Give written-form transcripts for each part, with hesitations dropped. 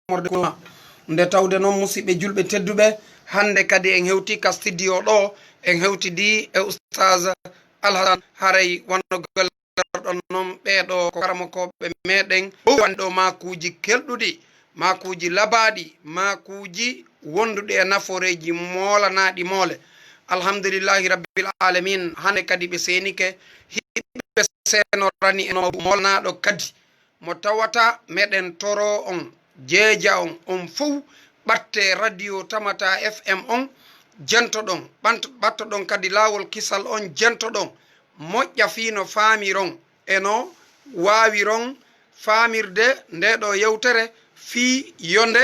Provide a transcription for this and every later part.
morde kuma nde tawde noon musidɓe julɓe tedduɓe hande kadi en hewti ka studio ɗo en hewtidi e oustaz Alhasan haray wonno gollerɗon noon ɓeeɗo ko karamokoɓe meɗen woni ɗo makuji kelɗuɗi makuji labaɗi makuji wonduɗi e naforeji molanaɗi moole alhamdulillahi rabbil alamin hande kadi ɓe senike hiɓɓe senorani e no molnaɗo kadi mo tawata meɗen toro on jeeja on fou ɓatte radio tamata fm on jentoɗon ɓattoɗon kadi lawol kisal on jentoɗon moƴƴa fino faamiron eno wawiron faamirde ndeɗo yewtere fi yonde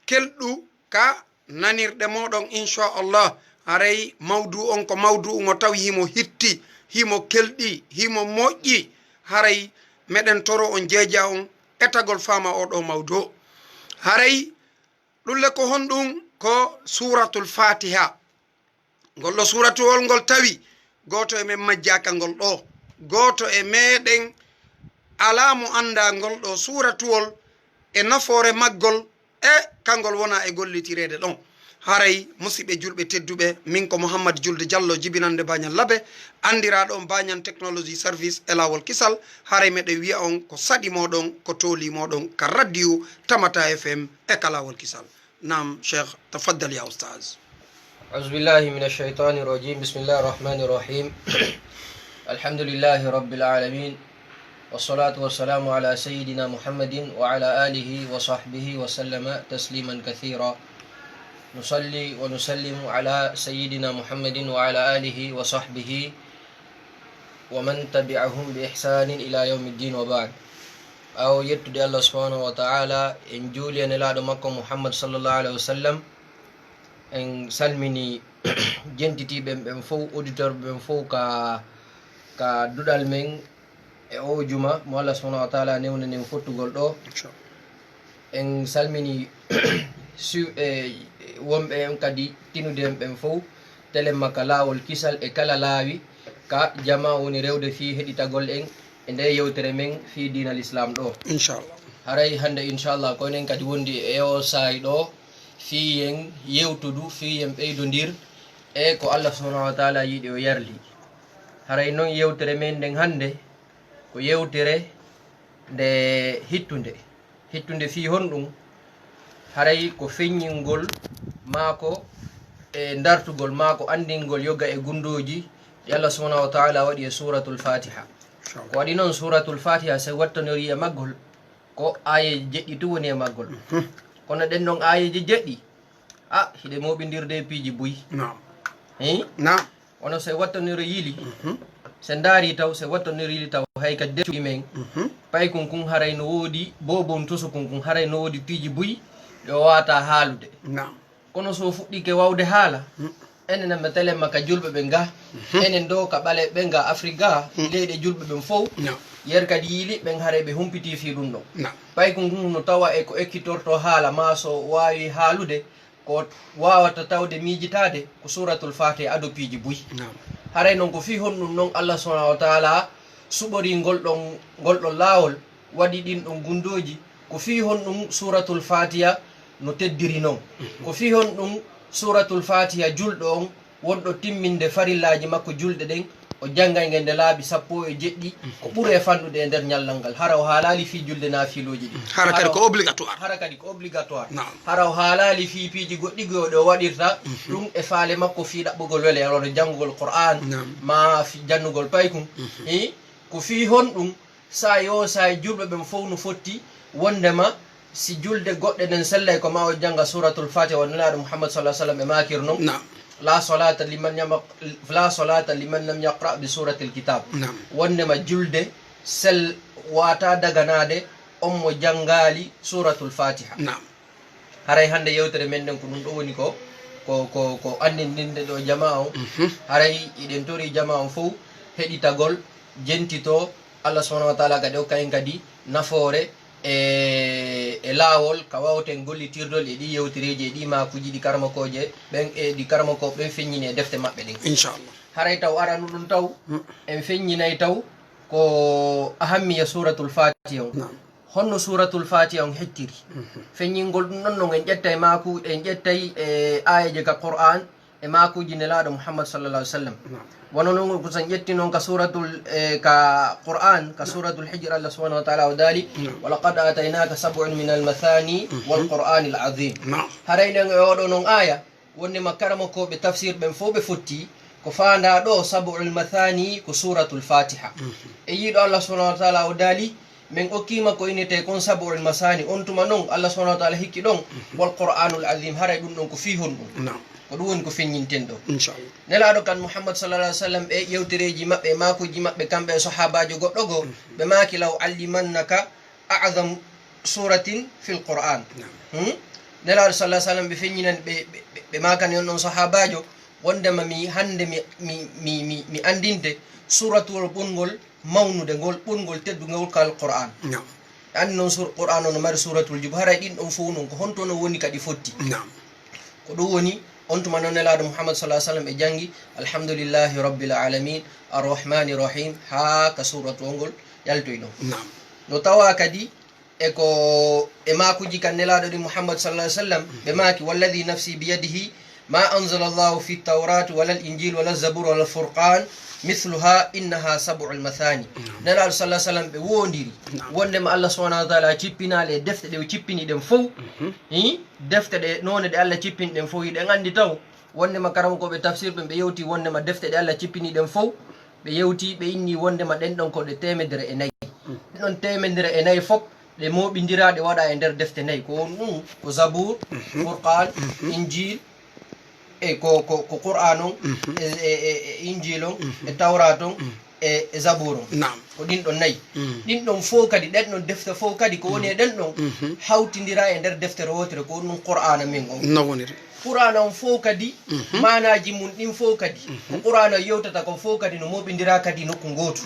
kelɗu ka nanirɗe moɗon inchallah haray mawdu on ko mawdu mo tawi himo hitti himo kelɗi himo moƴƴi haray meɗen toro on jeeja on etagol fama oɗo mawdu haray ɗulle ko honɗum ko suratul fatiha ngolɗo suratuwol ngol tawi goto e men majjaka ngol ɗo goto e meɗen alamu anda ngol ɗo suratuwol e nafoore maggol e kangol wona e gollitirede ɗon haray musidɓe julɓe tedduɓe min ko Mouhammad Julde Diallo jibinande Bañan Labe andiraɗo on Bañan technology service e lawol kisal haray meɗe wiya on ko saɗi moɗon ko tooli moɗon ka radio tamata fm e ka lawol kisal nam cheikh tafaddal ya oustaz. أعوذ بالله من الشيطان الرجيم بسم الله الرحمن الرحيم الحمد لله رب العالمين والصلاة والسلام على سيدنا محمد وعلى آله وصحبه وسلم تسليما كثيرا نصلي ونسلم على سيدنا محمد وعلى آله وصحبه ومن تبعهم بإحسان إلى يوم الدين وبعد أو يتدي الله سبحانه وتعالى إن جوليا نلاد مكة محمد صلى الله عليه وسلم en salmini jentitiɓe ɓen fof auditeur ɓen fof ka duɗal men e o juma mo Allah subhanahu wa taala newnanen fottugol ɗo en salmini wonɓe en kadi tinude en ɓen fof télé makka lawol kisal e kala laawi ka jama woni rewde fi heɗitagol en e nde yewtere men fi dinal islam ɗo inchallah haray hande inchallah koynen kadi wondi e o saay ɗo fiyen yewtudu fiyen ɓeydodir e ko Allah subhanahu wa taala yiiɗi o yarli haray noon yewtere men nden hande ko yewtere nde hittunde fi honɗum haray ko feññingol maako e dartugol maako andingol yoga e gundoji ɗi Allah subhanahu wa taala waɗi e suratul fatiha ko waɗi noon suratul fatiha so wattanori e maggol ko aye jeɗɗi tu woni e maggol kono ɗen ɗon ayeji jeɗɗi hiɗe moɓidirde piiji buyi wono so wattaniri yili so daari taw so wattaniri yili taw hay ka detuɗi men pay kun haray no woodi bobon toso kun haray no woodi piiji buyi ɗo wata haalude kono so fuɗɗike wawde haala enen emme télé makka julɓe ɓe ga enen ɗo ka ɓale ɓe ga afrique ga leyɗe julɓe ɓen fof yer kadi yiili ɓen haare ɓe humpiti fi ɗum ɗon pay ko ngun no tawa e ko ekkitorto haala ma so wawi haalude ko wawata tawde miijitade ko suratul fatiha ado piiji buyi haray noon ko fi honɗum noon Allah subhanahu wa taala suɓori ngolɗon laawol waɗi ɗin ɗon gundoji ko fi honɗum suratul fatiha no teddiri noon ko fi honɗum suratul fatiha julɗo on wonɗo timminde farillaji makko julɗe ɗen o janggay nge nde laabi 17 ko ɓuuri e fanɗude e nder ñallal ngal hara o haalali fi julde nafiluji ɗi hara kadi ko obligatoire hara o haalali fi piiji goɗɗi goɗe o waɗirta ɗum e faale makko fi ɗaɓɓugol wele oɗo janngugol qur'an ma jannugol paykum ko fi honɗum sa yo sa julɓe ɓen fof no fotti wondema si julde goɗɗe nden sellay ko ma o janga suratul fatiha wa nelaɗo Muhammad sallallahu alaihi wasallam e makir noon la solata liman lam yaqra bi suratil kitab wondema julde sel wata daganade on mo jangali suratul fatiha haray hande yewtere men nden ko ɗum ɗo woni ko andindinde ɗo jama on haray iɗen tori jama on fof heɗitagol jentito Allah subhanahu wa taala kadi hokka en kadi nafoore e laawol ka wawten gollitirɗol e ɗi yewtereji e ɗi makuji ɗi karmakoje ɓen e ɗi karmakoɓe ɓen feññini e defte maɓɓe ɗen inchallah haray taw aranu ɗum taw en feññinay taw ko ahammiya suratul fatiha honno suratul fatiha on hettiri feññingol ɗum ɗon non en ƴettay maku en ƴettay ayaje ka qur'an e makuji nelaɗo muhammad sallallah alih w sallam wono noon ko sen ƴetti noon ka suratul ka qur'an ka suratul hijr allah subhanahu wa taala o daali wa laqad ataynaka sab'un min almathani walqur'ani alazim haraynen e oɗo noon aya wondema karamokoɓe tafsir ɓen fof ɓe fotti ko fanda ɗo sab'ul mathani ko suratul fatiha e yiɗo allah subhanahu wa taala o daali min okkima ko inete kon sab'ul masani on tuma noon allah subhanahu wa taala hikki ɗon walqur'anul azim haray ɗum ɗon ko fi hon ɗum ko ɗum woni ko feññinten ɗo inchallah nelaɗo kan mouhammad sallallah alih w sallam ɓe yewtereji maɓɓe e makuji maɓɓe kamɓe e sahabajo goɗɗo go ɓe maki law allimannaka a'zam suratin fil qur'an nelaɗo sallah sallam ɓe feññinani ɓe makani on ɗon sahabajo wondema mi hande mi andinte suratugol ɓurgol mawnude ngol ɓurgol teddugol kal qur'an andi noon qur'an o no mari suratul jub haray ɗin ɗon fof noon ko honto no woni kadi fotti ko ɗum woni on tuma noon nelaɗo mouhammad sa sallam e janggi alhamdulillahi rabbil alamin arrahmani rahim ha ka suratu ngol yaltoy ɗon no tawa kadi eko e makuji kan nelaɗo ɗi mouhammad sa sallam ɓe maki walladi nafsi biyadihi ma anzala llahu fi tawrat wala l injil wala zabur wala furqan mithluha innaha sab'ul mathani nelaɗo sa sallam ɓe wondiri wondema allah subhanahu wa taala cippinale e defte ɗe o cippini ɗen fof defte ɗe none ɗe allah cippini ɗen fof hiɗen andi taw wondema karama koɓe tafsir ɓen ɓe yewti wondema defte ɗe allah cippini ɗen fof ɓe yewti ɓe inni wondema ɗen ɗon koɗe 100 ɗon 100 fof ɗe moɓidiraɗe waɗa e nder defte nayyi ko won ɗum ko zabour furqan injil e ko qur'an on e injil on e tawrat on e zabour on ko ɗin ɗon nayyi ɗin ɗon fof kadi ɗen ɗon defte fof kadi ko woni e ɗen ɗon hawtidira e nder deftere wotere ko ɗum qur'ana min on nawoniri qur'ana on fof kadi manaji mum ɗin fof kadi ko qur'ana yewtata kon fof kadi no moɓidira kadi nokku gotu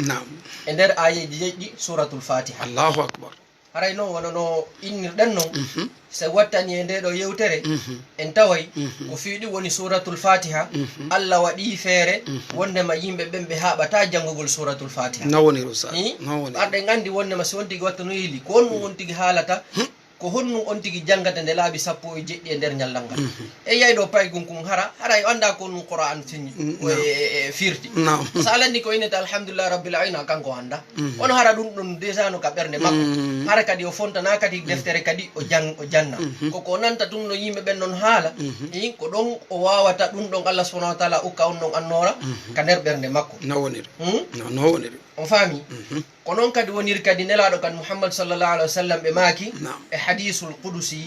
e nder ayeji jeƴƴi suratul fatiha allahu akbar haray noon wono no innirɗen noon so wattani e nde ɗo yewtere en taway ko fiiɗi woni suratul fatiha allah waɗi feere wondema yimɓe ɓen ɓe haɓata janngugol suratul fatiha nawoniru sa arɗen andi wondema si on tigi watta no yili ko on on tigi haalata ko honnum on tigi janggata nde laabi 17 e nder ñallal ngal e yeyɗo paygum kum haray anda ko num qur'an feñi e firti so alandi ko inete alhamdulillah rabbil alamin kanko handa on hara ɗum ɗon déjà no ka ɓernde makko hara kadi o fontana kadi deftere kadi o janna koko nanta ɗum no yimɓe ɓen noon haala ko ɗon o wawata ɗum ɗon allah subhanahu wa taala ukka on ɗon annora ka nder ɓernde makko nawoniri on faami ko noon kadi woniri kadi nelaɗo kan mouhammad sallallah alih wa sallam ɓe maaki e hadisul qudusi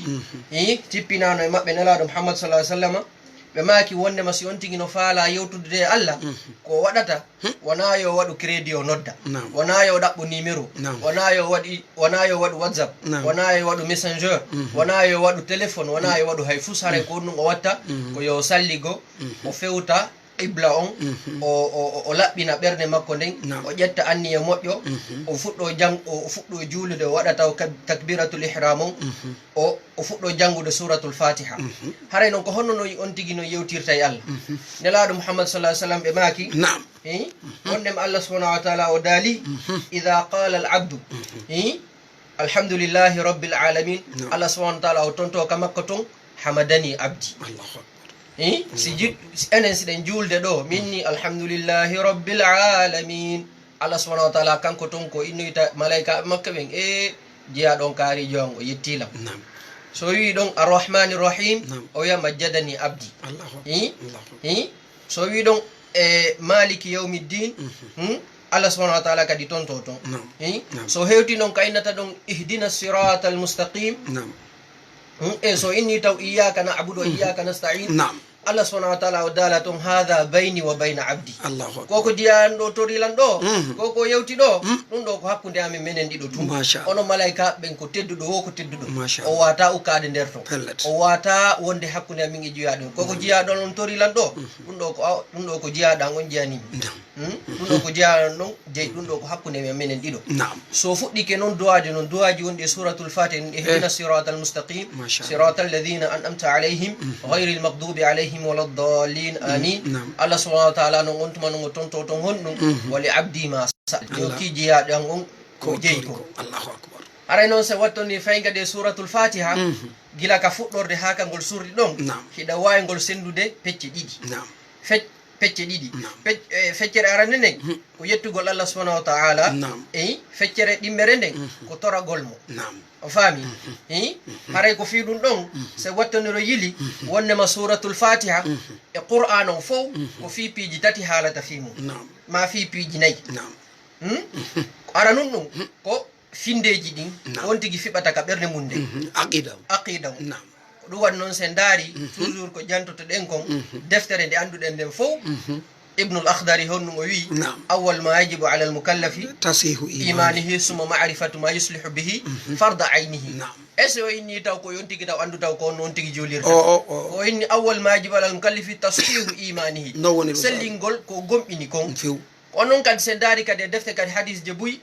tippinano e maɓɓe nelaɗo mouhammad sallah sallam ɓe maaki wondema si on tigi no faala yewtude e allah ko waɗata wona yo waɗu crédit o nodda wona yo ɗaɓɓo numéro wona yo waɗu whatsapp wona yo waɗu messenger wona yo waɗu téléphone wona yo waɗu hay fus haray ko ɗum o watta ko yo salligo o fewta qibla on o laɓɓina ɓernde makko nden o ƴetta anniye moƴƴo o fuɗɗo juulude o waɗa taw takbiratul ihram on o fuɗɗo janngude suratul fatiha haray noon ko honno no on tigi no yewtirta e allah nelaɗo mouhammad sallah sallam ɓe maaki wondema allah subhanahu wa taala o daali ida qala al abdu alhamdulillahi rabbil alamin allah subhanahu wa taala o tonto ka makko ton hamadani abdi si enen siɗen julde ɗo minni alhamdulillahi rabbil alamin allah subhanahu wa taala kanko ton ko innoyta malaika makka ɓen e jeeya ɗon kaarijo an o yettilam so wi ɗon arrahmani rahim o wiya majjadani abdi so wi ɗon e maliki yawmiddin allah subhanahu wa taala kadi tonto ton so hewti noon ka innata ɗon ihdina sirata almustaqim e so inni taw iyaka na'budu wa iyaka nasta'in allah subhanahu wa taala o daala toon hada bayni wa bayna abdi koko jiyan ɗo torilan ɗo koko yewti ɗo ɗum ɗo ko hakkude amin menen ɗiɗo tum ono malaika ɓen ko tedduɗo wo ko tedduɗo o wata ukkade nder to o wata wonde hakkude amin e jiyaɗon koko jiyaɗon on torilan ɗo ɗum ɗo ko jiyaɗan on jiyanimi ɗum ɗo ko jiyaɗan ɗon jeyi ɗum ɗo ko hakkude menen ɗiɗo so fuɗɗike noon duwaji wonɗi e suratul fatiha ihdina sirata almustaqim sirata alladina an'amta alayhim ghayril maghdubi alayhim wala ddallin amin allah subhanahu wa taala noon on tuma noon o tonto ton honɗum wali abdi ma sa'al jokki jeyaɗan on ko jeyi ko haray noon se wattoni fayga de suratul fatiha gila ka fuɗɗorde ha ka ngol surdi ɗon hiɗa wawi ngol sendude pecce ɗiɗi pecce ɗiɗi feccere arande nden ko yettugol Allah subhanahu wa ta'ala eyi feccere ɗimmere nden ko toragol mo o faami haray ko fi ɗum ɗon se wattoniro yili wonnema suratul fatiha e qur'an on fof ko fi piiji tati haalata fi mum ma fi piiji nayyi ko ara nun ɗum ko findeji ɗin won tigui fiɓata ka ɓerde mum nde aqida mum ko ɗum waɗi noon sen daari toujours ko jantotoɗen kon deftere nde annduɗen nden fof ibnul akhdari honɗum o wi awwal ma yajibu ala al mukallafi tasihu imanihi summa ma'rifatu ma yuslihu bihi farda aynihi ese o inni taw ko yon tigi taw andu taw ko non tigi jolirta o inni awwal ma yajibu ala al mukallafi tasihu imanihi sellingol ko gomɓini kon on noon kadi sen daari kadi e defte kadi hadis je buy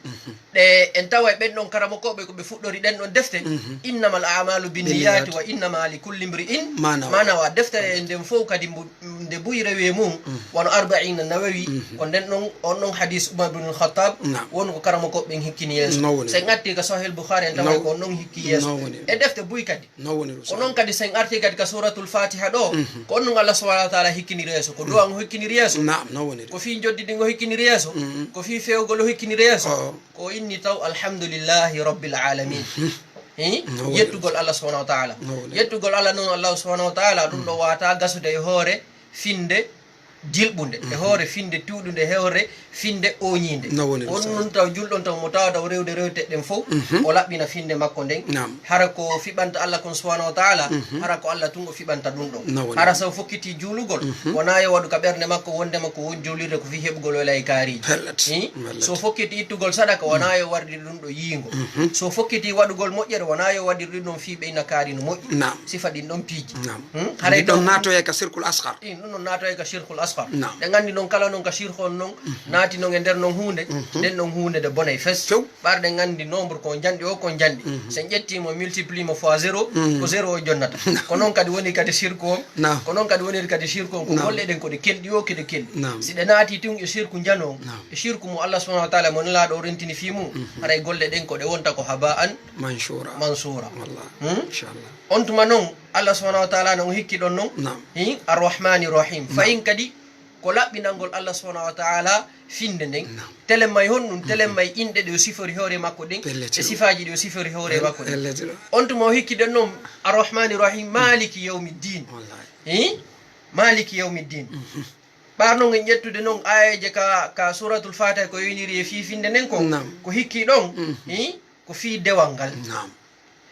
ɗe en tawa e ɓen ɗon karamakoɓe koɓe fuɗɗori ɗen ɗon defte innamal amalu binniyati wa innama li kulli mri'in ma nawa deftere e nden fof kadi nde buy rewe mum wono arba'ina nawawi ko nden ɗon on ɗon hadis umar ibnul khattab woni ko karamakoɓeɓen hikkini yeeso sen arti ka sahih bukhari en tawa ko on ɗon hikki yeeso e defte buy kadi ko noon kadi sen arti kadi ka suratul fatiha ɗo ko on ɗum Allah subhanahu wa taala hikkiniri yeeso ko duwan o hikkiniri yeeso ko fi joddidin o hikkiniri yeeso ko fi fewgol o hikkiniri yeeso ko inni taw alhamdulillahi rabbil alamin yettugol Allah subhanahu wa ta'ala yettugol Allah noon Allah subhanahu wa ta'ala ɗum ɗo wata gasude e hoore finde jilɓude e hoore finde tuɗude e hoore finde oñinde on noon taw julɗon taw mo tawa taw rewde rewteɗen fof o laɓɓina finde makko nden hara ko fiɓanta Allah kon subhanahu wa ta'ala hara ko Allah tun o fiɓanta ɗum ɗon hara so fokkiti juulugol wona yo waɗu ka ɓerde makko wondema ko woni juulirde ko fi heɓugol wela e kaariji so fokkiti ittugol sadaka wona yo wardir ɗum ɗo yiingo so fokkiti waɗugol moƴƴere wona yo waɗir ɗum ɗon fiɓe ina kaari no moƴƴi sifa ɗin ɗon piiji haray ɗon natoye ka shirkul asgar ɗum ɗon natoye ka shirkul asgar ɗe gandi noon kala noon ka shirkol noon naati noon e nder noon hunde nden ɗon hunde de bone fes ɓarɗe gandi nombre ko janɗi o ko janɗi sen ƴettimo multiplie mo fois 0 ko 0 o jonnata ko noon kadi woni kadi shirku on ko noon kadi woni kadi shirku on ko golleɗen koɗe kelɗi o keɗe kelɗi si ɗe naati tun e shirku jano on e shirku mo Allah subhanahu wa taala mo nelaɗo o rentini fi mum haray golle ɗen koɗe wonta ko haba an mansura on tuma noon Allah subhanahu wa taala no hikki ɗon noon arrahmani rahim fayin kadi ko laɓɓinalngol Allah subhanahu wa ta'ala finde nden telen may honɗum telen may inɗe ɗe o sifori hoore makko ɗen e sifaji ɗi o sifori hoore makko ɗen on tuma o hikkiɗen noon arrahmani rahim maliki yawmiddin maliki yawmiddin ɓarnoon en ƴettude noon ayaje ka suratul fatiha ko yoniri e fifinde nden ko hikki ɗon ko fi dewal ngal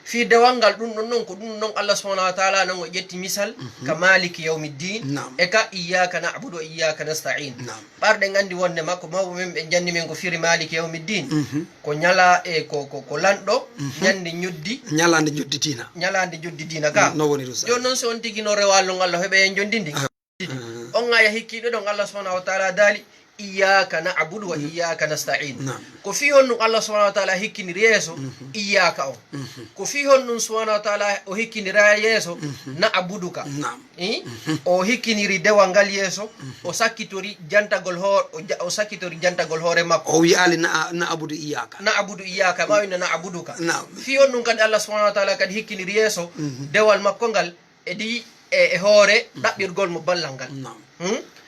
fi dewal ngal ɗum ɗon noon ko ɗum noon Allah subhanahu wa ta'ala noon o ƴetti misal ka maliki yawmiddin e ka iyyaka na'budu wa iyyaka nasta'in ɓarɗe gandi wonde makko mawɓe men ɓe janni men ko firi maliki yawmiddin ko ñala e ko lanɗo ñande ñoddi ñalande joddidina ka joni noon so on tigui no rewallon Allah heeɓe en jondindi on aya hikkiɗo ɗon Allah subhanahu wa ta'ala daali iyyaka na'budu wa iyyaka nasta'in ko fi honnum Allah subhanahu wa ta'ala hikkiniri yeeso iyyaka on ko fi honnum subhanahu wa ta'ala o hikkinira yeeso na'buduka o hikkiniri dewal ngal yeeso o sakkitori jantagol o sakkitori jantagol hoore makko o wi'ali na'budu iyyaka ma winna na'buduka fi honnum kadi Allah subhanahu wa ta'ala kadi hikkiniri yeeso dewal makko ngal edi e hoore ɗaɓɓirgol mo ballal ngal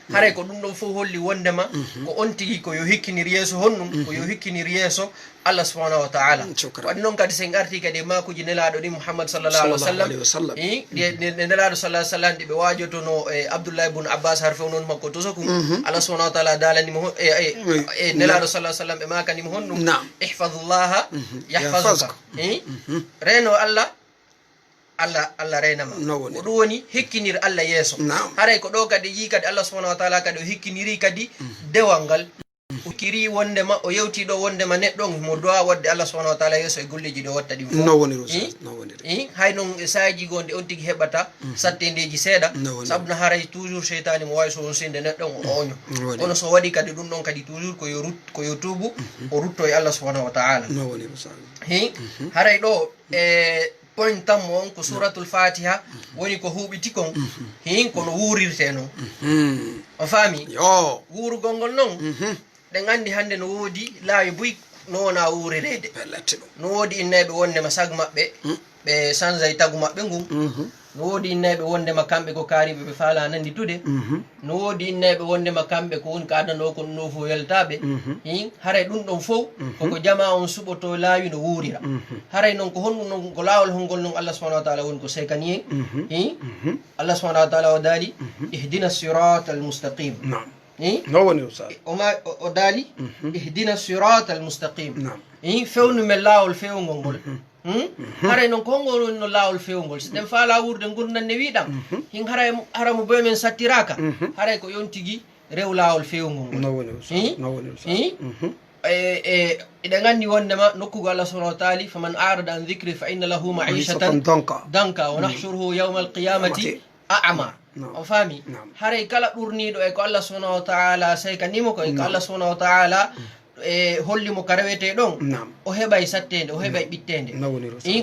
haray ko ɗum ɗon fof holli wondema ko on tigi ko yo hikkiniri yeeso honnum ko yo hikkiniri yeeso Allah subhanahu wa ta'ala waɗi noon kadi sen arti kadi makuji nelaɗo ɗi Muhammad sallallahu alaihi wasallam nelaɗo sallallahu alaihi wasallam ɗi ɓe wajotono e Abdullah ibn Abbas har few noon makko to sokum Allah subhanahu wa ta'ala dalanimo e nelaɗo sallallahu alaihi wasallam ɓe makanimo honnum ihfazullaha yahfazuka reno Allah renama ko ɗum woni hikkinir Allah yeeso haray ko ɗo kadi yi kadi Allah subhanahu wa ta'ala kadi o hikkiniri kadi dewal ngal o hikkiri wondema o yewti ɗo wondema neɗɗo on mo dowa wadde Allah subhanahu wa ta'ala yeeso e golleji ɗo watta ɗin fof hay noon e sahaji gonɗe on tigui heɓata sattedeji seeɗa saabu no haray toujours cheytani mo wawi so on sinde neɗɗo on o oño kono so waɗi kadi ɗum ɗon kadi toujours ko yo tuubu o rutto e Allah subhanahu wa ta'ala haray ɗo point tammo on ko suratul fatiha woni ko huɓiti kon hin kono wurirte noon o faami wuurugol ngol noon ɗen andi hande no woodi laawi buy no wona wurirede no wodi innaɓe wondema sag maɓɓe ɓe sansay tagu maɓɓe ngun no wodi innaɓe wondema kamɓe ko kaariɓe ɓe faala nanditude no wodi innaɓe wondema kamɓe ko woni ko addanɗo ko ɗum ɗo fof weltaɓe haray ɗum ɗon fof koko jama on suɓoto laawi no wuurira haray noon ko honɗum noon ko laawol holngol noon Allah subahanahu wa taala woni ko sekani en Allah subahanahu wa taala o daali ihdina sirata almustaqim no woni ustad o daali ihdina sirata almustaqim fewnu men laawol fewngol ngol haray noon ko hongol woni no laawol fewngol so ɗen faala wurde gurdam ne wiɗam hin hara mo boy men sattiraka haray ko yon tigui rew laawol fewngol ngol eɗen gandi wondema nokkugo Allah subhanahu wa taala faman arada an dhicri fa inna lahu maishatan danka wa nahshuruhu yawma alqiyamati a'ma o faami haray kala ɗurniɗo e ko Allah subhanahu wa taala saykanimo ko e ko Allah subhanahu wa taala hollimo ka rewete ɗon o heɓay sattede o heɓay ɓittede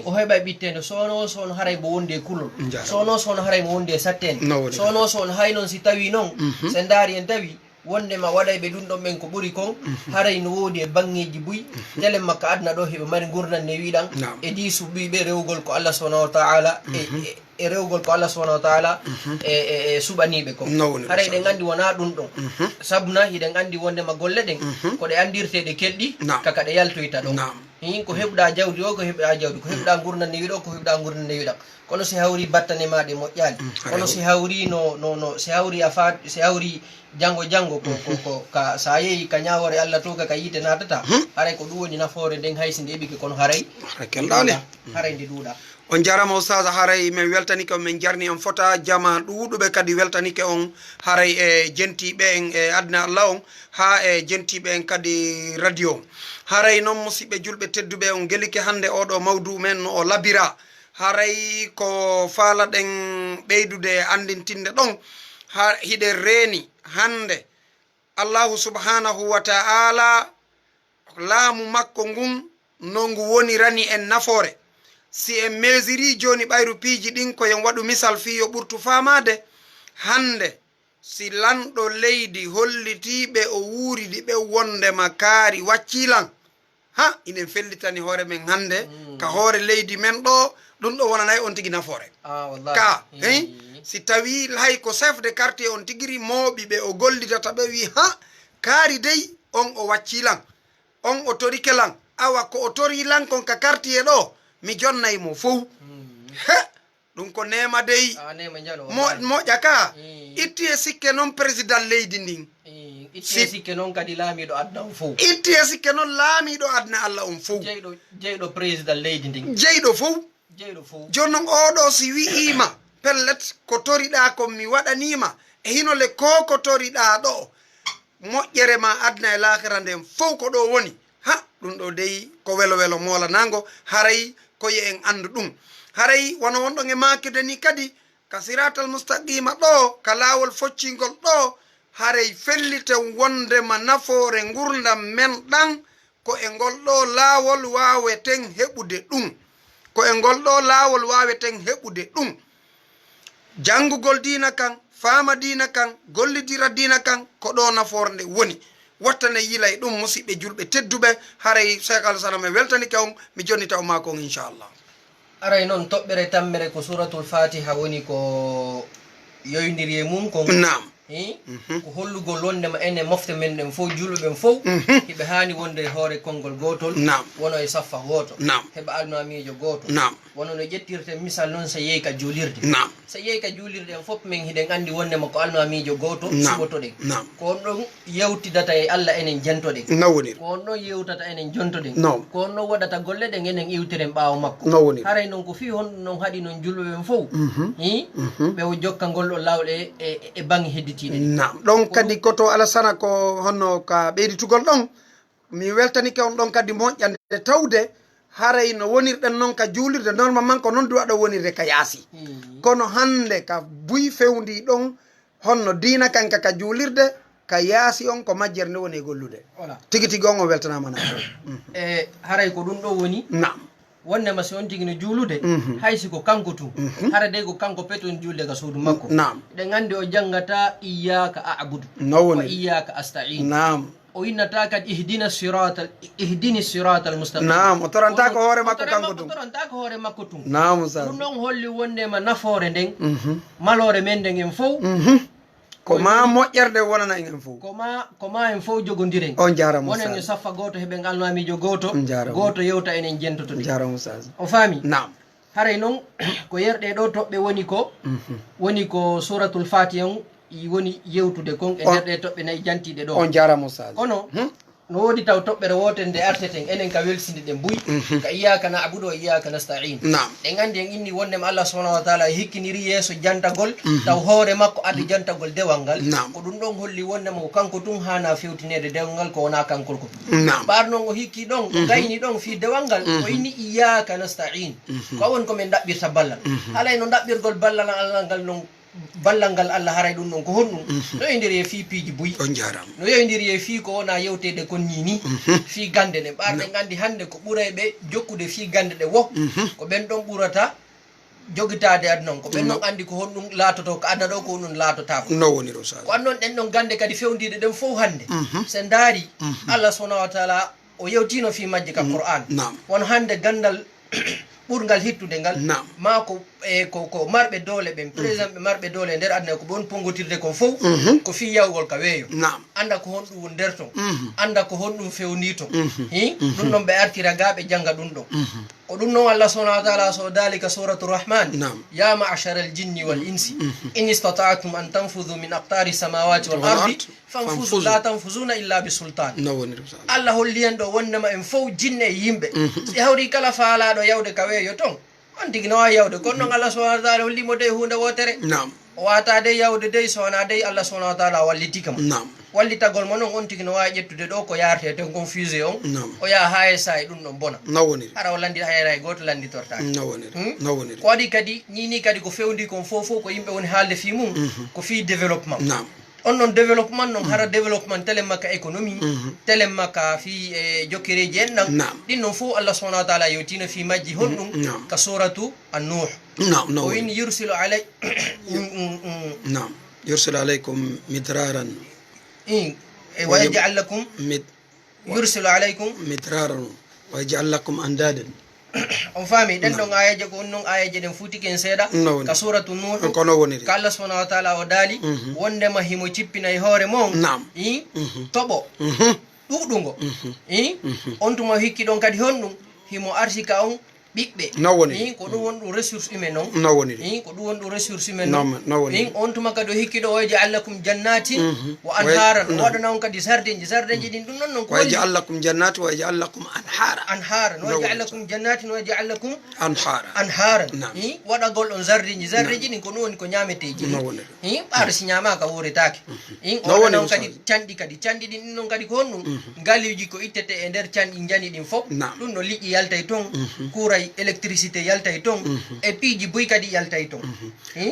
o heɓay ɓittede sono sono haray mo wondi e kulol sono sono haray mo wondi e sattede sono sono hay noon si tawi noon sen daari en tawi wondema waɗay ɓe ɗum ɗon ɓen ko ɓuri kon haray no woodi e bangeji buy telen makka adna ɗo heɓe mari gurdam ne wiɗan e ɗi suɓɓiɓe rewgol ko Allah subhanahu wa taala e rewgol ko Allah subhanahu wa taala e suɓaniɓe ko haray ɗen andi wona ɗum ɗon sabuna hiɗen andi wondema golle ɗen koɗe andirteɗe kelɗi kaka ɗe yaltoyta ɗon ko heɓɗa jawdi o ko heɓɗa jawdi ko heɓɗa gurdam ne wiɗo ko heɓɗa gurdam ne wiɗa kono si hawri battane maɗe moƴƴali kono si hawri no si hawri si hawri jango ko ka sa yeehi ka ñawore Allah to ka yite natata haray ko ɗum woni nafoore nden haysi nde eɓike kono haray kelɗale haray nde ɗuuɗa on jarama ustad haray min weltanike on min jarni on fota jama ɗuuɗuɓe kadi weltanike on haray e jentiɓe en e adna Allah on ha e jentiɓe en kadi radio haray noon musidɓe julɓe tedduɓe on gelike hande oɗo mawdu men no o labira haray ko faalaɗen ɓeydude andintinde ɗon ha hiɗe reeni hande Allahu subhanahu wa ta'ala laamu makko ngun no ngu wonirani en nafoore si en mesiri joni ɓayru piiji ɗin koyen waɗu misal fiyo ɓurtu famade hande si lanɗo leydi hollitiɓe o wuuriɗi ɓe wondema kaari waccilan ha inen fellitani hoore men hande ka hoore leydi men ɗo ɗum ɗo wonanayi on tigui nafoore ka si tawi hay ko chef de quartier on tigiri mooɓi ɓe o gollitata ɓe wi ha kaari dey on o waccilan on o torikelan awa ko o torilan kon ka quartier ɗo mi jonnayi mo fof he ɗum ko nema dey moƴƴa ka itti e sikke noon président leydi ndin itti e sikke noon kadi laamiɗo adna on fof itti e sikke noon laamiɗo adna Allah on fof jeyɗo président leydi ndin jeyɗo fof joni noon oɗo si wi'ima pellet ko toriɗa kon mi waɗanima e hinole ko toriɗa ɗo moƴƴere ma adna e lakira nden fof ko ɗo woni ha ɗum ɗo dey ko welo welo molanango haray koye en andu ɗum haray wono wonɗon e makide ni kadi ka siratal mustaqima ɗo ka lawol foccingol ɗo haray felliten wondema nafoore gurdam men ɗan ko e ngol ɗo laawol waweten heɓude ɗum ko e ngol ɗo laawol waweten heɓude ɗum janngugol diina kan faama diina kan gollidira diina kan ko ɗo nafoore nde woni wattane yilay ɗum musidɓe julɓe tedduɓe haray cheikh alassane mi weltanike on mi jonnita o maako on inchallah aray noon toɓɓere tammere ko suratul fatiha woni ko yoydiri e mum ko nam ko hollugol wondema enen mofte men ɗen fof julɓeɓen fof hiɓe hani wonde e hoore konngol gotol wono e saffa goto heɓa almamijo goto wono no ƴettirten misal noon so yeeyi ka juulirde so yeeyi ka juulirde en fof min hiɗen andi wondema ko almamijo goto suɓotoɗen ko on ɗon yewtidata e Allah enen jentoɗen ko on ɗon yewtata enen jontoɗen ko on ɗon waɗata golle ɗen enen iwtiren ɓaawo makko haray noon ko fi honɗum noon haɗi noon julɓeɓen fof ɓe jokka ngol ɗo lawol e bange heddi nam ɗon kadi koto Alassana ko honno ka ɓeyditugol ɗon mi weltanike on ɗon kadi moƴƴande tawde haray no wonirɗen noon ka juulirde normalement ko noon duwaɗo wonirde ka yaasi kono hande ka buy fewndi ɗon honno diina kanka ka juulirde ka yaasi on ko majjere nde woni e gollude tigi tigi on o weltanamana e haray ko ɗum ɗo woni nam wonnema si on tigi no juulude haysi ko kanko tum hara de ko kanko peton julde ka suudu makko nam ɗen andi o janggata iyaka abudu no woni wa iyaka astain o innata kadi ihdini sirata almustaqim. Naam, o toranta ko hoore makko kanko tum. Toranta ko hoore makko tum. Naam Oustaz. Ɗum ɗon holli wondema nafoore nden malore men nden en fof ko ma moƴƴerde wonana en fof ko ma en fof jogodiren on jaramo wonen e saffa goto heɓe ngalnamijo goto yewta enen jentoto jaramo Oustaz o faami. Naam. haray noon ko yerɗe ɗo toɓɓe woni ko suratul fatiha woni yewtude kon e nder ɗe toɓɓe nayi jantiɗe ɗo on jaramo Oustaz. kono no woodi taw toɓɓere wotere nde arteten enen ka welsinde ɗen buy ka iyaka na'budu wa iyaka nasta'in. ɗen andi en inni wondema Allah subhanahu wa taala hikkiniri yeeso jantagol taw hoore makko addi jantagol dewal ngal ko ɗum ɗon holli wondema ko kanko tun hana fewtinede dewal ngal ko wona kankol ko ɓar noon o hikki ɗon o gayni ɗon fi dewal ngal o inni iyaka nasta'in ko woni komin ɗaɓɓirta ballal halay no ɗaɓɓirgol ballal Allah ngal noon ballal ngal Allah haray ɗum ɗon ko honɗum no yewdiri e fi piiji buy no yewdiri e fi ko wona yewtede kon ni fi gande ɗe ɓarɗe gandi hande ko ɓuuray ɓe jokkude fi gande ɗe wo ko ɓen ɗon ɓurata jogitade ad noon ko ɓen ɗon andi ko honɗum laatoto ko adna ɗo ko honɗum laatotako ko annon ɗen ɗon gande kadi fewdiɗe ɗen fof hande sen daari Allah subhanahu wa taala o yewtino fi majje ka Qur'an won hande gandal ɓurgal hittude ngal ma ko marɓe doole ɓen président ɓe marɓe doole nder aduna ko ɓon pongotirde kon fof ko fi yawgol ka weeyo anda ko honɗum won nder ton anda ko honɗum fewndi ton ɗum ɗon ɓe artira ga ɓe janga ɗum ɗon ko ɗum noon Allah subhanahu wa taala so dalika suratu rahman ya ma'ashara al jinni wal insi in istata'tum an tanfudu min aqtari samawati wal ardi fanfuzu la tanfuzuna illa bi sultan. Allah holli en ɗo wondema en fof jinne e yimɓe si hawri kala faalaɗo yawde ka weeyo ton on tigi no wawi yawde kono noon Allah subhanahu wa taala hollimo de hunde wotere o wata de yawde de so wona de Allah subhanahu wa taala wallitikamo wallitagol mo noon on tigi no wawi ƴettude ɗo ko yarte ten confusé on o yaha ha e sa e ɗum ɗon bona hara o landi hayra e goto landitortaki ko waɗi kadi ñini kadi ko fewndi kon fof ko yimɓe woni haalde fi mum ko fi développement on noon développement noon hara développement telen makka économie telen makka fi jokkereji en ɗan ɗin noon fof Allah subhanahu wa taala yewtino fi majji honɗum ka suratu an-nuh o wini yursilu alaykum midraran wa yaj'al lakum yursilu alaykum midraran wa yaj'al lakum andadan on faami ɗen ɗon ayaje ko on noon ayaje ɗen futiki seeɗa ka suratu nuh ka Allah subhanahu wa taala o daali wondema himo cippina e hoore mon toɓo ɗuɗugo on tuma hikki ɗon kadi honɗum himo arsika on ɓiɓɓe ko ɗum woni ɗum ressource humaine noon ko ɗum woni ɗum ressource humaine noon on tuma kadi o hikki ɗo o ja'al lakum jannatin wa anharan o waɗana on kadi sardeji ɗin ɗum noon noon ko ja'al lakum jannatin wa ja'al lakum anharan wa ja'al lakum jannatin wa ja'al lakum anharan waɗagol on sardeji ɗin ko ɗum woni ko ñameteji ɓaaro si ñamaka wuretake o waɗana on kadi canɗi ɗin ɗin noon kadi ko honɗum ngaliji ko ittete e nder canɗi jani ɗin fof ɗum no liƴƴi yaltay toon kuuray électricité yaltay toon e piiji boy kadi yaltay toon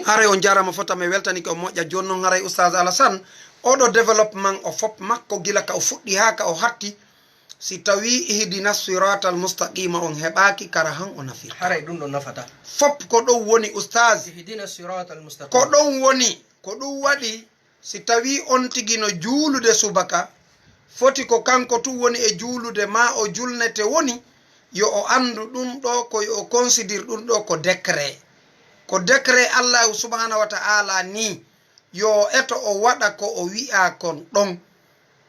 haray on jarama fota mi weltani ko moƴƴa joni noon haray oustaz Alassane oɗo développement o fop makko gila ka o fuɗɗi ha ka o hatti si tawi ihdina sirata al mustaqima on heɓaki kara han o nafirta haray ɗum ɗon nafata fop ko ɗon woni oustaz ihdina sirata al mustaqima ko ɗon woni ko ɗum waɗi si tawi on tigi no juulude subaka foti ko kanko tu woni e juulude ma o julnete woni yo o andu ɗum ɗo ko yo o considére ɗum ɗo ko décret Allah subhanahu wa ta'ala ni yo eto o waɗa ko o wi'a kon ɗon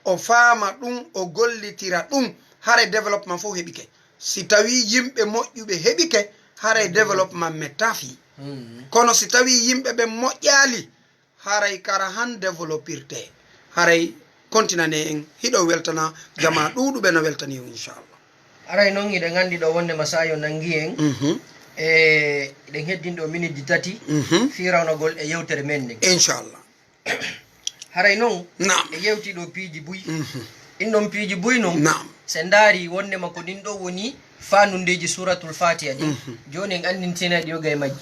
o faama ɗum o gollitira ɗum hare développement fof heɓike si tawi yimɓe moƴƴuɓe heɓike hare développement mettafi kono si tawi yimɓe ɓe moƴƴali haray kara han développirte haray continane en hiɗo weltana jama ɗuɗuɓe no weltani o inchallah aray noon iɗen anndi ɗo wonde masayo nangi en e eɗen heddin ɗo minute tati firawnogol e yewtere men nden inchallah haray noon e yewti ɗo piiji buy ɗin ɗon piiji buy noon sen ndaari wondema ko ɗin ɗo woni fanundeji suratul fatiha ɗin joni en anndintenaɗi yoga e majji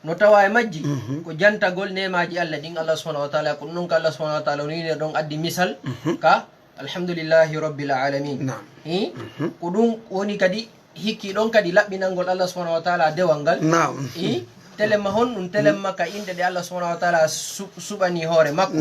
no tawa e majji ko jantagol nemaji Allah ɗin Allah subhanahu wa taala ko ɗum noon ko Allah subhanahu wa taala wonine ɗon addi misal ka alhamdulillahi rabbil alamin ko ɗum woni kadi hikki ɗon kadi laɓɓinalngol Allah subhanahu wa taala dewal ngal telemma hon ɗum telemma ka inde ɗe Allah subhanahu wa taala suɓani hoore makko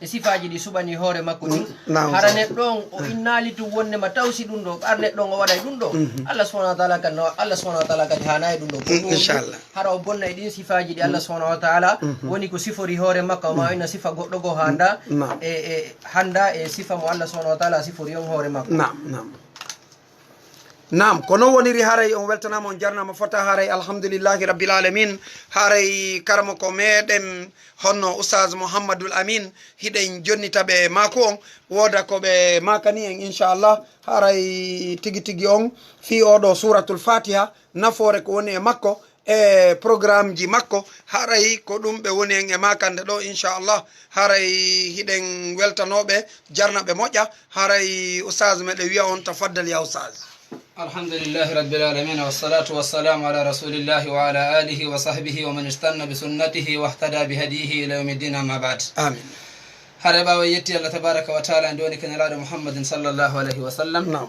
e sifaji ɗi suɓani hoore makko ɗin hara neɗɗo on o innali tum wondema tawsi ɗum ɗo ɓar neɗɗo on o waɗay ɗum ɗo Allah subhanahu wa taala kan Allah subhanahu wa taala kadi hanayi ɗum ɗo inchallah hara o bonna e ɗin sifaji ɗi Allah subhanahu wa taala woni ko sifori hoore makko o ma wina sifa goɗɗo go handa e handa e sifa mo Allah subhanahu wa taala sifori on hoore makko nam ko non woniri haray on weltanama on jarnama fota haray alhamdulillahi rabbil alamin haray karamo ko meɗen honno oustaz mouhammadoul amin hiɗen jonnitaɓe mako on woda koɓe makani en inchallah haray tigui tigui on fi oɗo suratul fatiha nafoore ko woni e makko e programme ji makko haray ko ɗum ɓe woni en e makande ɗo inchallah haray hiɗen weltanoɓe jarnaɓe moƴƴa haray oustaz meɗe wiya on tafaddal ya oustaz. الحمد لله رب العالمين والصلاة والسلام على رسول الله وعلى آله وصحبه ومن استنى بسنته واهتدى بهديه إلى يوم الدين أما بعد آمين هربا ويتي الله تبارك وتعالى عندوني كان راد محمد صلى الله عليه وسلم نعم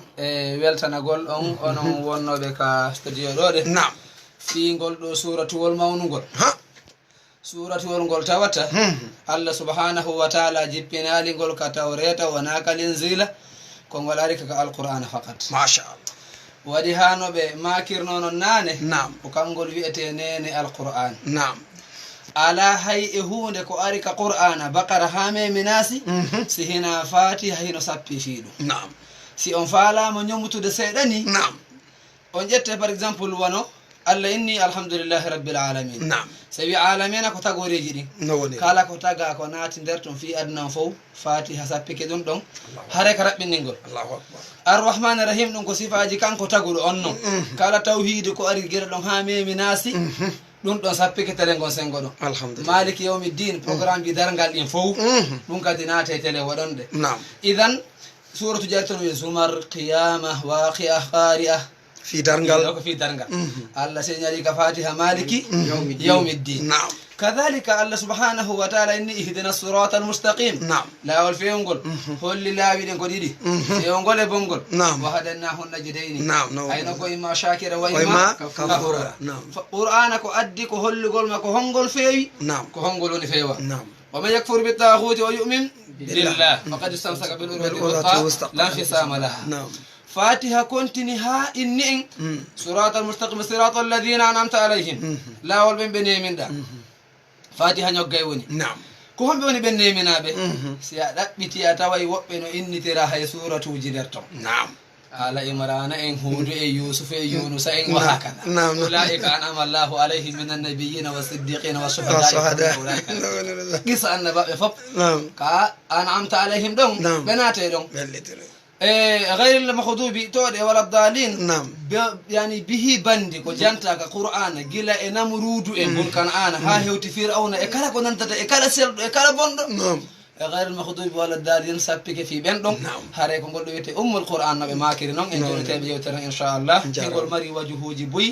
ويلتنا قول أن ونو بك استوديو دود نعم في قول سورة والمونغول سورة والمونغول تاوتا الله سبحانه وتعالى جبنا لنقول كتوريتا وناكا لنزيلا كون ولارك القرآن فقط ما شاء الله wadi hanoɓe makirnono nane nam ko kangol wi'ete nene alqur'an nam ala hay e hunde ko ari ka qur'ana bakara ha meminasi si hina fatiha hino sappi fiiɗum nam si on faalama ñomutude seeɗani nam on ƴette par exemple wono allah inni alhamdulillahi rabbil alamin nam sawi alamina ko tagoriji ɗin no woni kala ko taga ko naati nder ton fi aduna fof fatiha sappike ɗum ɗon hare ka raɓɓiningol allahu akbar arrahmani rahim ɗum ko sifaji kanko taguɗo on noon kala tawhide ko ari gueɗe ɗon ha meminasi ɗum ɗon sappike télé gon sengo ɗon alhamdulillah maliki yawmi din programme ji dargal ɗin fof ɗum kadi naate télé waɗonɗe nam idan suratu jarton wi zumar qiyama waqia qari'a fi dargal ko fi dargal allah señali ka fatiha maliki yawmiddin nam kadhalika allah subhanahu wa ta'ala inni ihdina sirata almustaqim nam lawol fewngol holli laawi ɗen ko ɗiɗi fewngol e bongol nam wa hadannahum najdayni nam no ayno ko imma shakira wa imma imma kafura nam qur'ana ko addi ko hollugol ma ko hongol feewi nam ko hongol woni feewa nam ومن يكفر بالطاغوت ويؤمن بالله فقد استمسك بالعروة الوثقى لا انفصام لها نعم فاتحة كنتني ها إني صراط المستقيم صراط الذين أنعمت عليهم لا والبن بني من دا فاتحة نيوغايوني نعم ko hombe woni ɓen neminaɓe si a ɗaɓɓiti a tawa woɓɓe no innitira hay suratuji nder ton nam ala imrana en huudu e yusuf e yunusa en wa hakada ulaika an'ama allahu alayhim min annabiyina wa siddiqina wa shuhada qissa annabaɓe fop ka an'amta alayhim ɗon ɓe naate ɗon غير المخضوب تود ولا الضالين نعم يعني به بندي كو جانتا كقران جلا انمرود ان بولكان انا ها هيوتي فرعون e kala ko nantata e kala sel e kala bondo غير المخضوب ولا الضالين سابيك في بن دون هاري ko goldo wete ummul qur'an no be makiri non en jonete yewtere inshallah ngol mari wajuhuji buy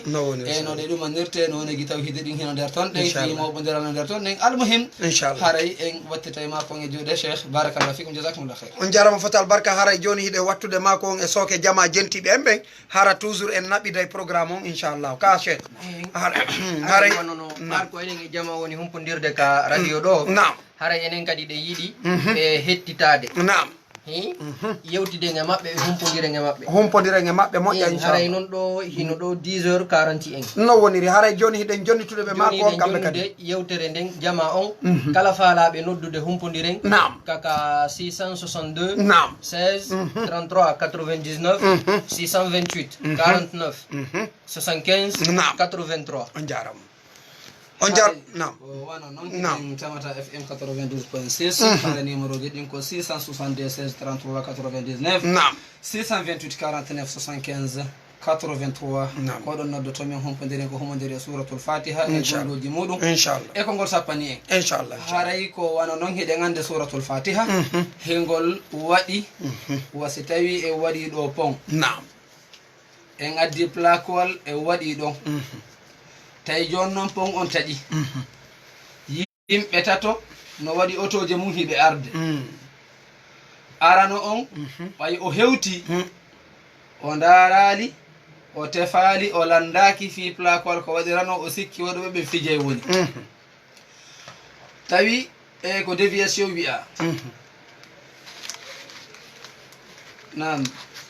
e no de dum nirte no ne gi tawhid din hino der ton de fi mo bondiral der ton en al muhim inshallah haray en wattita ma ko ngejude cheikh barakallahu fikum jazakumullahu khair on jarama fatal barka haray joni hide wattude mako on e soke jama jentibe embe hara toujours en nabiday programme on inshallah ka cheikh haray wono ko enen e jama woni humpondirde ka radio do naam hara enen kadi ɗe yiɗi ɓe hettitade naam yewtide e maɓɓe ɓe humpodire e maɓɓe moƴƴa haray noon ɗo hino ɗo 10h40 no woniri haray joni hiɗen jonnitude ɓe mako on kamɓe kadi yewtere nden jama on kala faalaɓe noddude humpodiren naam kaka 662 naam 16 33 99 628 49 75 83 on jarama on jar nam wano non tamata fm 92.6 para numéro din ko 662 16 33 99 nam 628 49 75 83 ko don noddo to min hompondire ko homondire suratul fatiha e jondoji mudum inshallah e ko gol sappani en inshallah haray ko wano non hede ngande suratul fatiha hengol wadi wasi tawi e wadi do pon nam en addi plakol e wadi do tay jon non pon on tadi yimɓe tato no waɗi otoje mum hiɓe arde arano on ɓay o hewti o darali o tefaali o landaki fi plakol ko waɗirano o sikki waɗoɓe ɓe fijay woni tawi e ko déviation wi'a nam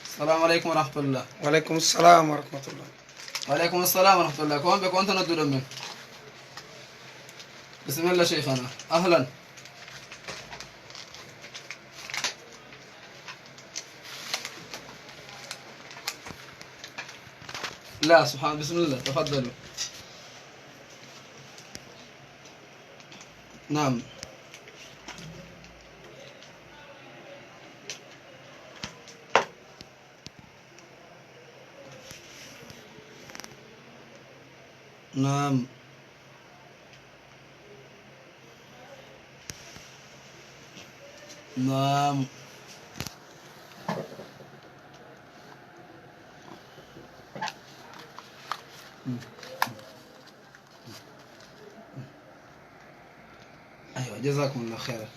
assalamu aleykum wa rahmatullah waleykum salam wa rahmatullah waleykum assalam wa rahmatullah ko wonɓe konto nodduɗon men bisimillah cheikhana ahlan لا سبحان بسم الله تفضلوا نعم نعم نعم أيوة جزاكم الله خيرا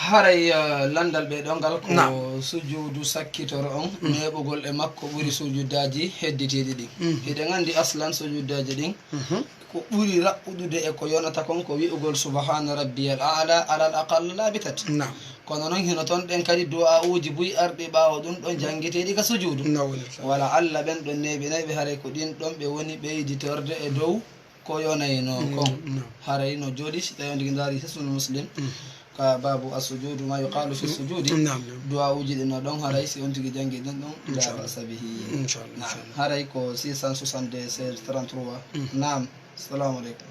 haray landal ɓe ɗongal ko sujudu sakkitoro on neɓugol e makko ɓuuri sujudaji hedditiɗi ɗin hiɗen gandi aslan sujudaji ɗin ko ɓuuri raɓɓuɗude e ko yonata kon ko wi'ugol subhana rabbiyal ala alal aqal laabi tati kono noon hino toon ɗen kadi du'a uji buy arɗi ɓawo ɗum ɗon jangguiteɗi ka sujudu wala allah ɓen ɗon neɓi nayyi ɓe haaray ko ɗin ɗon ɓe woni ɓeyditorde e dow ko yonayno kon haray no jooɗi si tawi ndigui daari hisnul muslim ka babu assujudu ma yuqalu fi sujudi du'a uji ɗi no ɗon haray si on tigui jangui ɗen ɗon la basa bihi haray ko 676 33 nam assalamu aleykum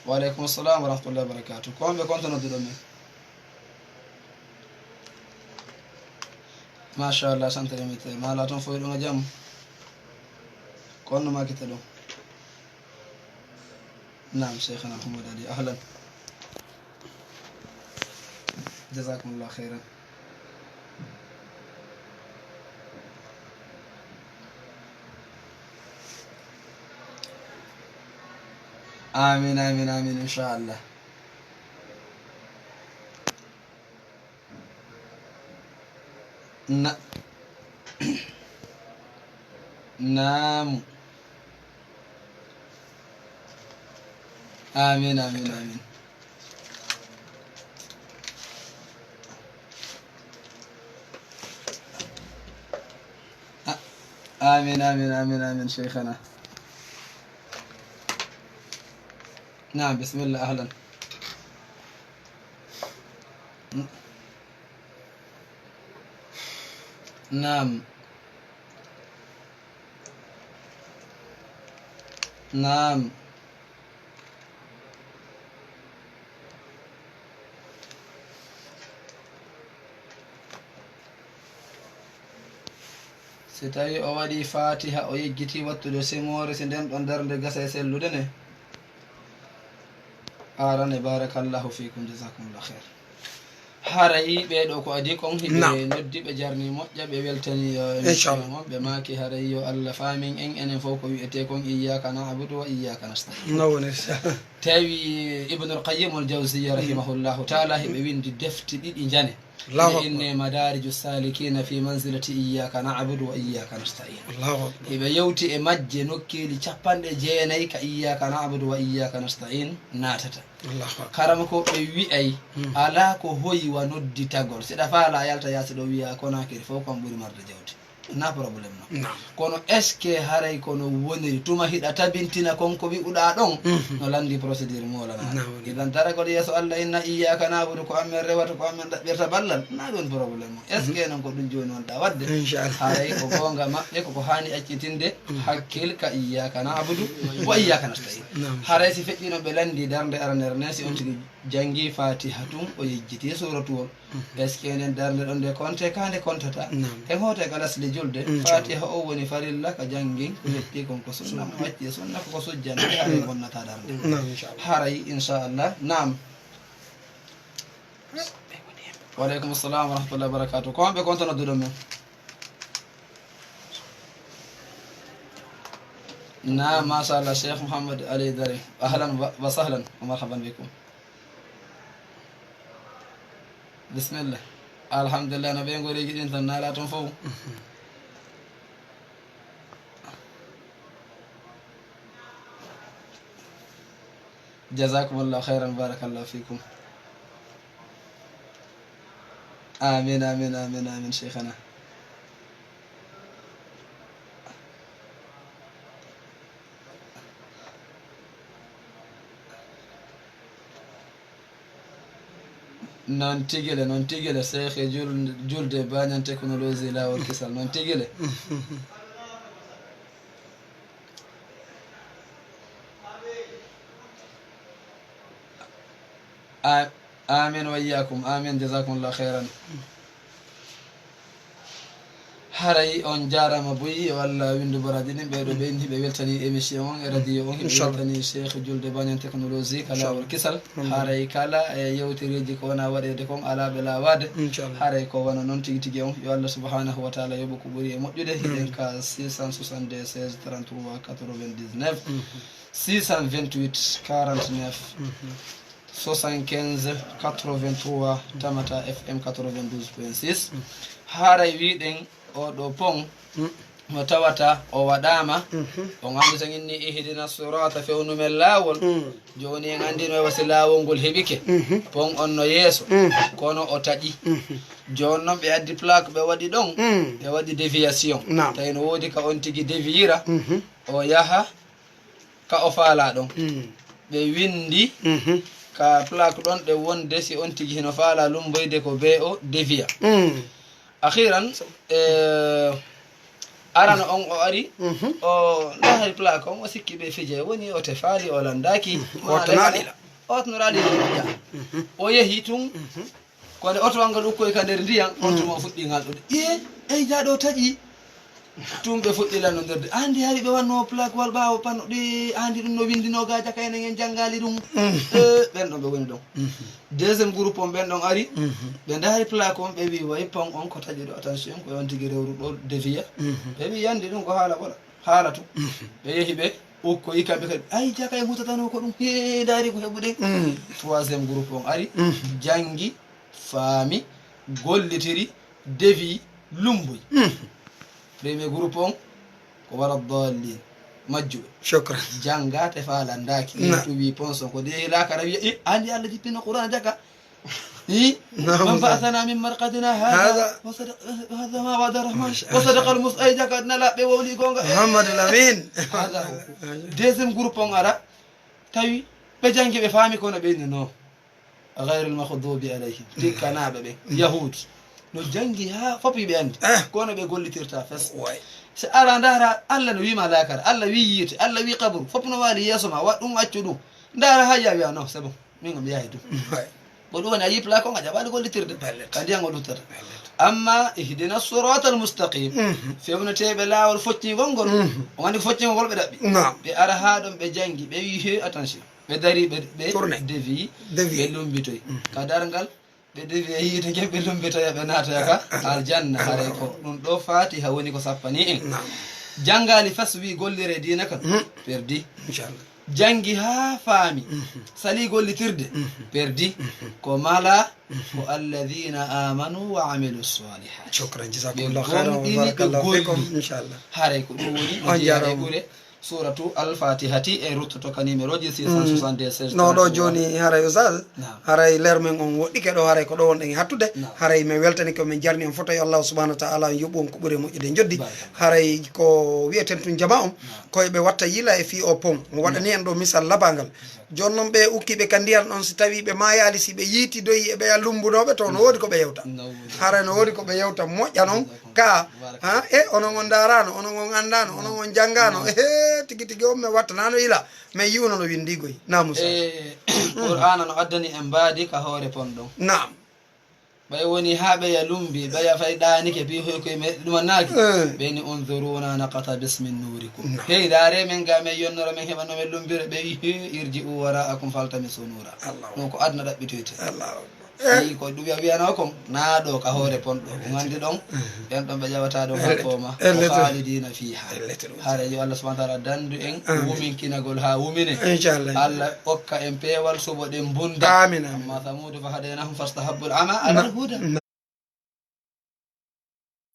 waaleykum assalam wa rahmatullahi wa barakatuh ko wonɓe konto nodduɗo men machallah santarimite mala toon foy ɗum a jaam ko onno makite ɗum نعم شيخنا محمد علي أهلا جزاكم الله خيرا آمين آمين آمين إن شاء الله نعم آمين آمين آمين آمين آمين آمين آمين شيخنا نعم بسم الله أهلا نعم نعم si tawi o waɗi fatiha o yejjiti wattude simore si nden ɗon darde gasa e sellude ne arane barakallahu fikum jasakumllah khair haray ɓeɗo ko adi kon hiɓe noddi ɓe jarni moƴƴa ɓe weltani émission ɓe maki haray yo allah famin en enen fof ko wiyete kon iyyaka na'budu wa iyyaka nasta'in tawi ibnul qayyim al jawziyya rahimahullahu taala hiɓe windi defti ɗiɗi jane إن مدارج السالكين في منزلة إياك نعبد وإياك نستعين إذا يوتي مجي نكي لشابان جينيك إياك نعبد وإياك نستعين ناتتا كرمكو بيوي ألاكو هوي وندي تاغول سيدا فالا يالتا ياسدو ويا كونا كيري فوقم بوري مرد جوتي na problem no kono eske haray kono woniri tuma hida tabintina konko wi uda don no landi procedure mo la na idan dara ko yeso Allah inna iyyaka na'budu ko amen rewata ko amen dabbirta ballal na don problem eske non ko dum joni on da wadde haray ko gonga mabbe ko hani accitinde hakkil ka iyyaka na'budu wa iyyaka nasta'in haray si feddino be landi darde arner nesi on tigi jangi fatihatum o yejjiti suratu eske nen darde don de konte kande kontata e hote kala sli julde fatiha o woni farilla ka jangin ko hetti kon ko sunna wacce sunna ko sujjan haray bonnata darde haray inshallah nam wa alaykum assalam wa rahmatullahi wa barakatuh ko be kontono do men na ma sha Allah Sheikh Muhammad Ali Dari ahlan wa sahlan wa marhaban bikum bismillah alhamdulillah na be ngori gidin tan nala ton fo jazakumullahu khairan, barakallahu fikum. آمين آمين آمين آمين شيخنا. non tigile seekhe julde bañan technologie lawol kisal non tigile. آمين وإياكم آمين جزاكم الله خيرا. haray on jarama boyi walla windu boradi ɗin ɓeɗo ɓe hiɓe weltani émission on e radio on hiɓe weltani cheikh julde bañan technologie ka lawol kisal. haray kala e yewtereji ko wona waɗede kon ala ɓe lawade. haray ko wona noon tigui tigui on yo Allah subhanahu wa taala yoɓo ko ɓuuri e moƴƴude. hiɗen ka 676 33 99 628 49 75 83 tamata FM 92.6. haray wiɗen oɗo pon mo tawata o waɗama on andi tan inni ihdina sirata fewnumen lawol. joni en andino e wasi lawol ngol heɓike pon on no yeeso kono o taƴi. joni noon ɓe addi plaque ɓe waɗi ɗon ɓe waɗi déviation tawi no woodi ka on tigui déviira o yaha ka o faala ɗon ɓe windi ka plaque ɗon ɗe wonde si on tigui hino faala lumboyde ko be o dévia. akhiran arano on o ari o lahari plaque on o sikki ɓe fije woni o te faali o landaki otnoraɗila o yeehi tun kode otowal ngal ukkoy ka nder ndiyam on tuma fuɗɗi ngalɗude ey jaɗo taƴi tum ɓe fuɗɗi lannodirde andi hari ɓe wanno plaque wal ɓawo panno ɗi andi ɗum no windinoga jaka enen en janggali ɗum ɓen ɗon ɓe woni ɗon. deuxiéme groupe on ɓen ɗon ari ɓe daari plaque on ɓe wi way pon on ko taƴi ɗo attention ko on tigui rewru ɗo déviya ɓe wi yandi ɗum ko haala ɓola haala tu ɓe yeehi ɓe ukkoyi kamɓe kadi ay jaka e hutatano ko ɗum daari ko heɓuɗen. troisiéme groupe on ari jangi faami gollitiri dévi lumboy. premier groupe on ko wara dallin majjuɓe shukran jangate fa landaki to wi ponson ko de lakara wi andi Allah jippino qur'an jaka man ba'athana min marqadina hada ma wa'ada rahman wa sadaqa al-mus'ay jaka nala ɓe wowli gonga Muhammad Lamin. deuxiéme groupe on ara tawi ɓe jangi ɓe faami kono ɓe no غير المغضوب عليهم تكنابه ɓe yahud no jangi ha fop ɓe andi kono ɓe gollitirta fes so ara ndara Allah no wima lakara Allah wi yite Allah wi kabru fop no wali yeeso ma waɗ ɗum accu ɗum ndara ha yawiya non c'est bon min mi yahi ɗum bo ɗum woni a yi plaque on a jaɓaɗo gollitirde ka ndiyan o ɗuttata. amma ihdina sirata almustaqim fewneteɓe lawol foccigol ngol o andi ko foccigol ngol ɓe ɗaɓɓi ɓe ara ha ɗon ɓe jangi ɓe wi he attention ɓe dari ɓe dévi ɓe lumbitoy ka dargal ɓe dévi yiite gue ɓe lumbitoya ɓe nataya ka aljanna haray ko ɗum ɗo fatiha woni ko sappani en. jangali fas wi gollire dina kan perdi inchallah. jangi ha faami sali gollitirde perdi ko mala ko alladhina amanu wa amilu salihat. shukran jazakumullahu khairan wa barakallahu fikum inchallah. haray ko ɗum woni on jaare ɓure suratu al-fatihati e ruttoto ka numéro ji 676 no ɗo joni haray usage haray leer men on woɗɗike ɗo haray ko ɗo wonɗen hattude haray min weltani ko min jarni on foto e Allah subhanahu wa ta'ala on yoɓɓu on ko ɓuuri moƴƴude joddi haray ko wiyeten tun jama on koye ɓe watta yila e fi o pont mo waɗani en ɗo misal labangal joni noon ɓe ukkiɓe ka ndiyan ɗon si tawi ɓe mayali si ɓe yiiti doyi e ɓeya lumbunoɓe to no woodi ko ɓe yewta haray no woodi ko ɓe yewta moƴƴa noon ka onon on darano onon on andano onon on janggano tigi tigi on mi wattanano ila mais yiwno no windigoy namusa qur'ana no addani en mbaadi ka hoore pon ɗon naam ɓay woni ha ɓeya lumbi ɓeya fay ɗanike bi hoy koye meɗe ɗumannaki ɓeyni unzuruna naqata bismin nurikum hey daare men ga men yonnoro men heɓano men lumbire ɓe wi irji u wara akum faltami sunura ɗum ko adna ɗaɓɓitoyte i ko ɗum wiyano kon naaɗo ka hoore pon ɗo ko gandi ɗon ɓen ɗon ɓe ƴewata ɗon hakkoma ko khalidina fiha haare yo Allah subahana taala dandu en wuminkinagol ha wumine Allah hokka en peewal suɓo ɗen bunda amma samudu fa haɗenahum fastahabbul ama alal huda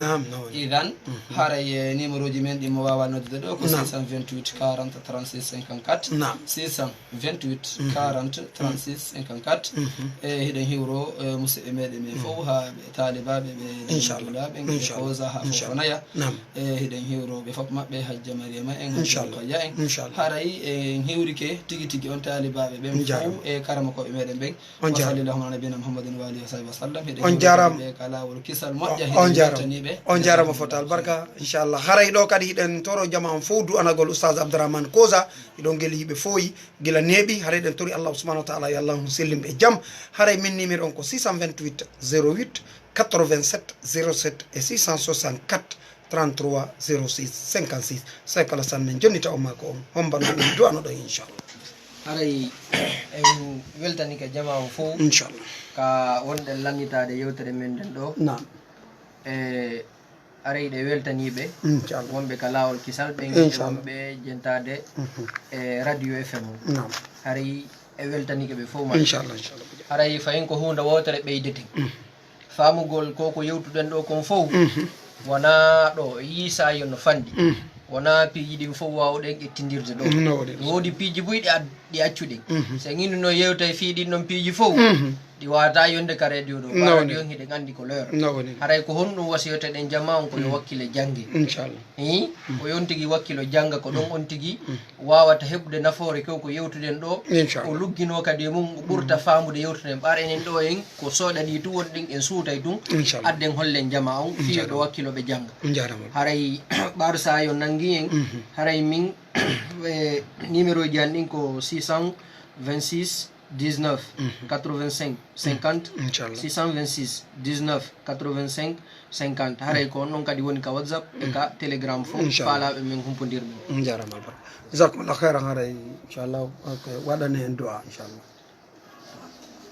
نعم نعم إذن هاي نيمرو جمين دي مواوا نودد دو 628 40 36 54 نعم 628 40 36 54 هيدن هيرو مسلمي مي فو ها طالبا بي إن شاء الله إن شاء الله إن شاء الله نعم هيدن هيرو بي فوب مابbe hajja mariama إن شاء الله إن شاء الله هاي هيوريكي تيجي تيجي on طالبا بي فو كارما ko meden ben وصلى الله على نبينا محمد وآله وصحبه وسلم on jaram kala wol kisal modja on jarama fotal barka inchallah haray ɗo kadi hiɗen toro jama on fowdu anagol oustaz Abdourahmane Kosa iɗon gueli hiɓe fooyi gila neeɓi haray ɗen tori Allah subhanahu wa taala yo Allah sellimɓe jaam haray min numéro on ko 628 08 87 07 et 664 33 06 56 say kala san men jonnita o mako on hombano ɗum duwano ɗo inchallah haray en weltani ka jama o fof inchallah ka wonɗen lamnitade yewtere men nden ɗo nam arayɗe weltaniɓe inchallah wonɓe ka lawol kisal ɓe giɗe wonɓe jentade e radio FM nam haray e weltanike ɓe fof ma inchallah inchallah haray fayin ko hunde wotere ɓeydete famugol koko yewtuɗen ɗo kon fof wona ɗo yiisayo no fandi wona piiji ɗin fof wawɗen ƴettidirde ɗo wodi piiji buyɗi ɗi accuɗen so ginnuno yewta fi ɗin ɗon piiji fof ɗi wata yonde ka radio ɗo radio on hiɗen andi ko leyra haray ko honɗum wasiyota ɗen jama on koyo wakkile jangge inchallah i ko yon tigui wakkilo jangga ko ɗon on tigui wawata heɓude nafoore kew ko yewtuɗen ɗo o luggino kadi mum o ɓurta famude yewtuɗen ɓar enen ɗo en ko soɗaɗi tu wonɗin en suutay tun adden hollen jama on fiyoɓe wakkiloɓe jangga haray ɓaru sa yo nangui en haray min numéro ji an ɗin ko 626 19 85 50 626 19 85 50 haray ko on ɗon kadi woni ka WhatsApp e ka Telegram fof faalaɓe men humpodirɗum jarama bar jazakumullah khairan haray inchallah waɗane en du'a inchallah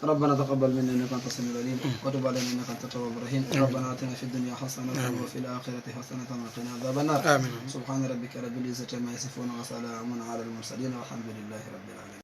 ربنا تقبل منا انك انت السميع العليم وتب علينا انك انت التواب الرحيم ربنا اتنا في الدنيا حسنه وفي الاخره حسنه وقنا عذاب النار امين سبحان ربك رب العزه عما يصفون وسلام على المرسلين والحمد لله رب العالمين.